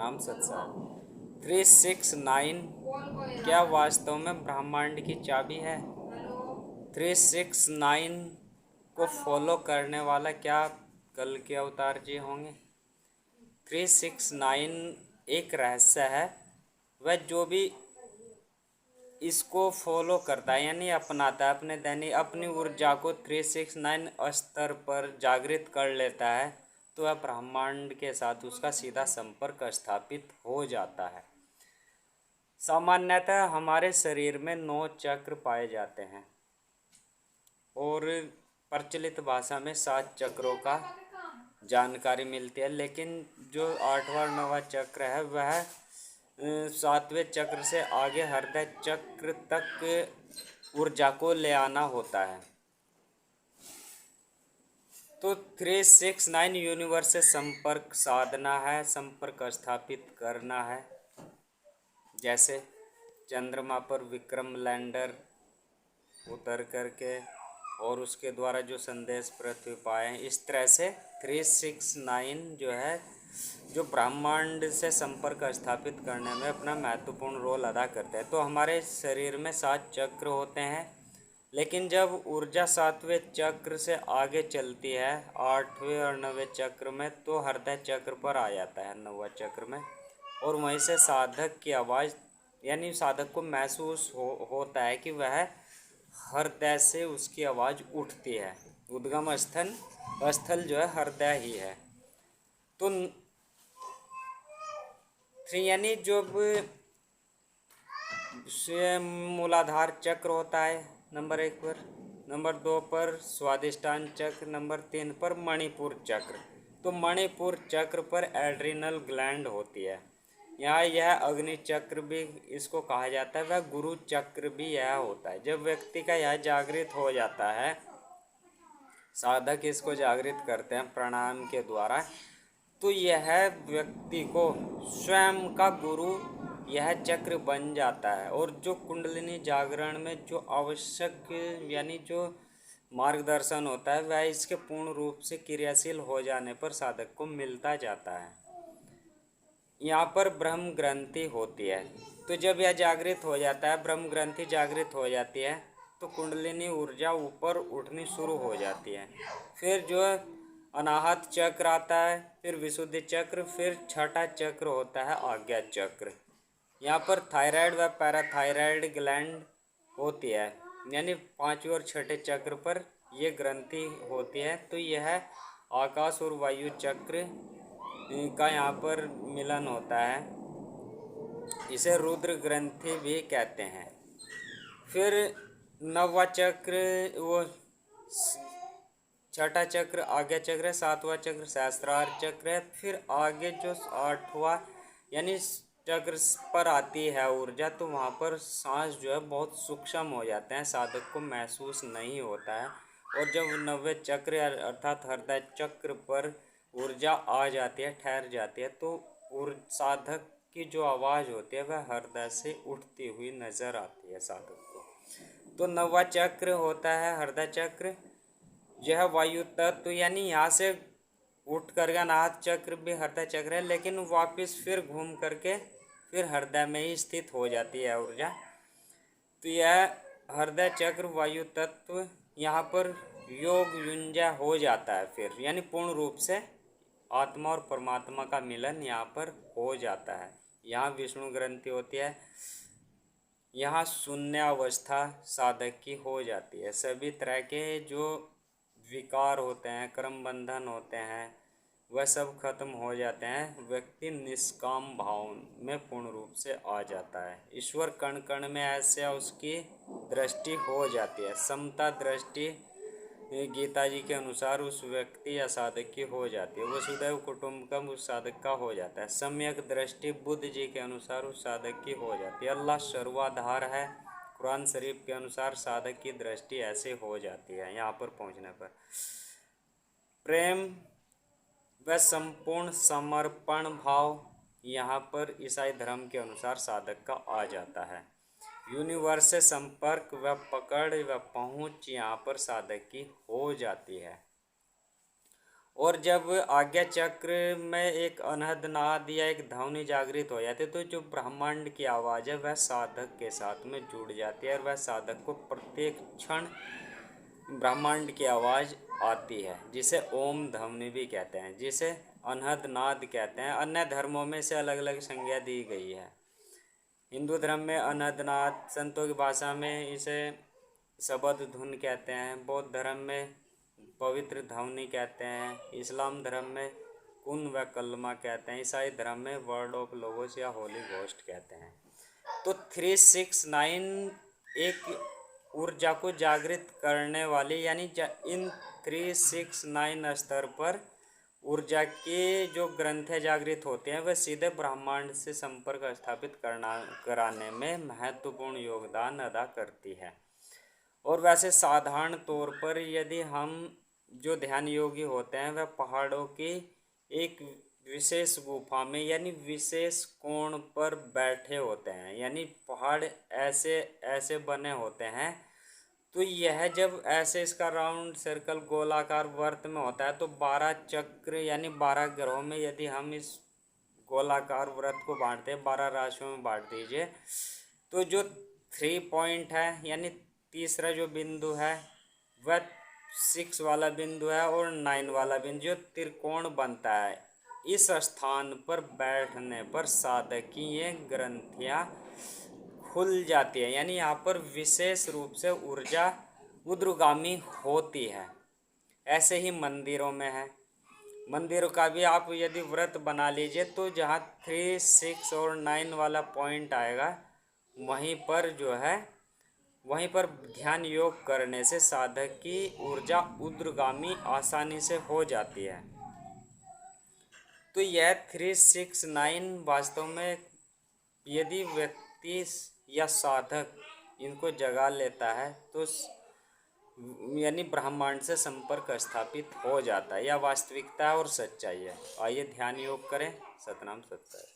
प्रणाम सत्संग। 369 क्या वास्तव में ब्रह्मांड की चाबी है? 369 को फॉलो करने वाला क्या कल के अवतार जी होंगे? 369 एक रहस्य है। वह जो भी इसको फॉलो करता है यानी अपनाता है, अपने दैनिक अपनी ऊर्जा को 369 स्तर पर जागृत कर लेता है, तो वह ब्रह्मांड के साथ उसका सीधा संपर्क स्थापित हो जाता है। सामान्यतः हमारे शरीर में 9 चक्र पाए जाते हैं और प्रचलित भाषा में 7 चक्रों का जानकारी मिलती है, लेकिन जो 8वां और 9वां चक्र है वह 7वें चक्र से आगे हृदय चक्र तक ऊर्जा को ले आना होता है। तो 369 यूनिवर्स से संपर्क साधना है, संपर्क स्थापित करना है। जैसे चंद्रमा पर विक्रम लैंडर उतर करके और उसके द्वारा जो संदेश पृथ्वी पाए, इस तरह से 369 जो है जो ब्रह्मांड से संपर्क स्थापित करने में अपना महत्वपूर्ण रोल अदा करते हैं। तो हमारे शरीर में 7 चक्र होते हैं, लेकिन जब ऊर्जा 7वें चक्र से आगे चलती है 8वें और 9वें चक्र में, तो हृदय चक्र पर आ जाता है 9वां चक्र में, और वहीं से साधक की आवाज़ यानी साधक को महसूस होता है कि वह हृदय से उसकी आवाज़ उठती है। उद्गम स्थल जो है हृदय ही है। तो यानी जो मूलाधार चक्र होता है नंबर 1 पर, नंबर 2 पर स्वादिष्टान चक्र, नंबर 3 पर मणिपुर चक्र। तो मणिपुर चक्र पर एड्रिनल ग्लैंड होती है। यहाँ यह अग्नि चक्र भी इसको कहा जाता है, वह गुरु चक्र भी यह होता है। जब व्यक्ति का यह जागृत हो जाता है, साधक इसको जागृत करते हैं प्राणायाम के द्वारा, तो यह व्यक्ति को स्वयं का गुरु यह चक्र बन जाता है। और जो कुंडलिनी जागरण में जो आवश्यक यानी जो मार्गदर्शन होता है, वह इसके पूर्ण रूप से क्रियाशील हो जाने पर साधक को मिलता जाता है। यहाँ पर ब्रह्म ग्रंथि होती है। तो जब यह जागृत हो जाता है, ब्रह्म ग्रंथि जागृत हो जाती है, तो कुंडलिनी ऊर्जा ऊपर उठनी शुरू हो जाती है। फिर जो अनाहत चक्र आता है, फिर विशुद्धि चक्र, फिर छठा चक्र होता है आज्ञा चक्र। यहाँ पर थायराइड व पैराथायराइड ग्लैंड होती है, यानी 5वें और छठे चक्र पर ये ग्रंथि होती है। तो यह आकाश और वायु चक्र का यहाँ पर मिलन होता है, इसे रुद्र ग्रंथि भी कहते हैं। फिर 9वां चक्र वो छठा चक्र आज्ञा चक्र है, 7वां चक्र सहस्त्रार चक्र है। फिर आगे जो 8वां यानी चक्र पर आती है ऊर्जा, तो वहाँ पर सांस जो है बहुत सूक्ष्म हो जाते हैं, साधक को महसूस नहीं होता है। और जब 9वें चक्र अर्थात हृदय चक्र पर ऊर्जा आ जाती है, ठहर जाती है, तो साधक की जो आवाज़ होती है वह हृदय से उठती हुई नज़र आती है साधक को। तो 9वां चक्र होता है हृदय चक्र, यह वायु तत्व यानी यहाँ से उठ कर अनाहत चक्र भी हृदय चक्र है, लेकिन वापस फिर घूम करके फिर हृदय में ही स्थित हो जाती है ऊर्जा। तो यह हृदय चक्र वायु तत्व यहाँ पर योग युंजा हो जाता है, फिर यानी पूर्ण रूप से आत्मा और परमात्मा का मिलन यहाँ पर हो जाता है। यहाँ विष्णु ग्रंथि होती है, यहाँ शून्य अवस्था साधक की हो जाती है। सभी तरह के जो विकार होते हैं, कर्म बंधन होते हैं, वह सब खत्म हो जाते हैं। व्यक्ति निष्काम भाव में पूर्ण रूप से आ जाता है। ईश्वर कण कण में ऐसे उसकी दृष्टि हो जाती है। समता दृष्टि गीता जी के अनुसार उस व्यक्ति या साधक की हो जाती है। वसुदैव कुटुंबकम उस साधक का हो जाता है। सम्यक दृष्टि बुद्ध जी के अनुसार उस साधक की हो जाती है। अल्लाह सर्वाधार है, कुरान शरीफ के अनुसार साधक की दृष्टि ऐसे हो जाती है। यहाँ पर पहुँचने पर प्रेम व संपूर्ण समर्पण भाव यहाँ पर ईसाई धर्म के अनुसार साधक का आ जाता है। यूनिवर्स से संपर्क व पकड़ व पहुँच यहाँ पर साधक की हो जाती है। और जब आज्ञा चक्र में एक अनहद नाद या एक ध्वनि जागृत हो जाती है तो जो ब्रह्मांड की आवाज़ है वह साधक के साथ में जुड़ जाती है और वह साधक को प्रत्येक क्षण ब्रह्मांड की आवाज़ आती है, जिसे ओम ध्वनि भी कहते हैं, जिसे अनहद नाद कहते हैं। अन्य धर्मों में से अलग अलग संज्ञा दी गई है। हिंदू धर्म में अनहद नाद, संतों की भाषा में इसे शबद धुन कहते हैं। बौद्ध धर्म में पवित्र ध्वनि कहते हैं। इस्लाम धर्म में कुन व कलमा कहते हैं। ईसाई धर्म में वर्ड ऑफ लोगोस या होली घोस्ट कहते हैं। तो 369 एक ऊर्जा को जागृत करने वाली, यानी इन 369 स्तर पर ऊर्जा के जो ग्रंथ जागृत होते हैं वह सीधे ब्रह्मांड से संपर्क स्थापित कराने में महत्वपूर्ण योगदान अदा करती है। और वैसे साधारण तौर पर यदि हम जो ध्यान योगी होते हैं वह पहाड़ों की एक विशेष गुफा में यानी विशेष कोण पर बैठे होते हैं, यानी पहाड़ ऐसे ऐसे बने होते हैं, तो यह जब ऐसे इसका राउंड सर्कल गोलाकार वर्त में होता है तो 12 चक्र यानी 12 ग्रहों में यदि हम इस गोलाकार व्रत को बांटते हैं, 12 राशियों में बांट दीजिए, तो जो 3 पॉइंट है यानी तीसरा जो बिंदु है वह 6 वाला बिंदु है और 9 वाला बिंदु जो त्रिकोण बनता है, इस स्थान पर बैठने पर साधक की ये ग्रंथियाँ खुल जाती है, यानी यहाँ पर विशेष रूप से ऊर्जा ऊर्ध्वगामी होती है। ऐसे ही मंदिरों में है। मंदिरों का भी आप यदि व्रत बना लीजिए तो जहाँ 3, 6 और 9 वाला पॉइंट आएगा वहीं पर जो है वहीं पर ध्यान योग करने से साधक की ऊर्जा ऊर्ध्वगामी आसानी से हो जाती है। तो यह 369 वास्तव में यदि व्यक्ति या साधक इनको जगा लेता है तो यानी ब्रह्मांड से संपर्क स्थापित हो जाता है। यह वास्तविकता और सच्चाई है। आइए ध्यान योग करें। सतनाम सत्य।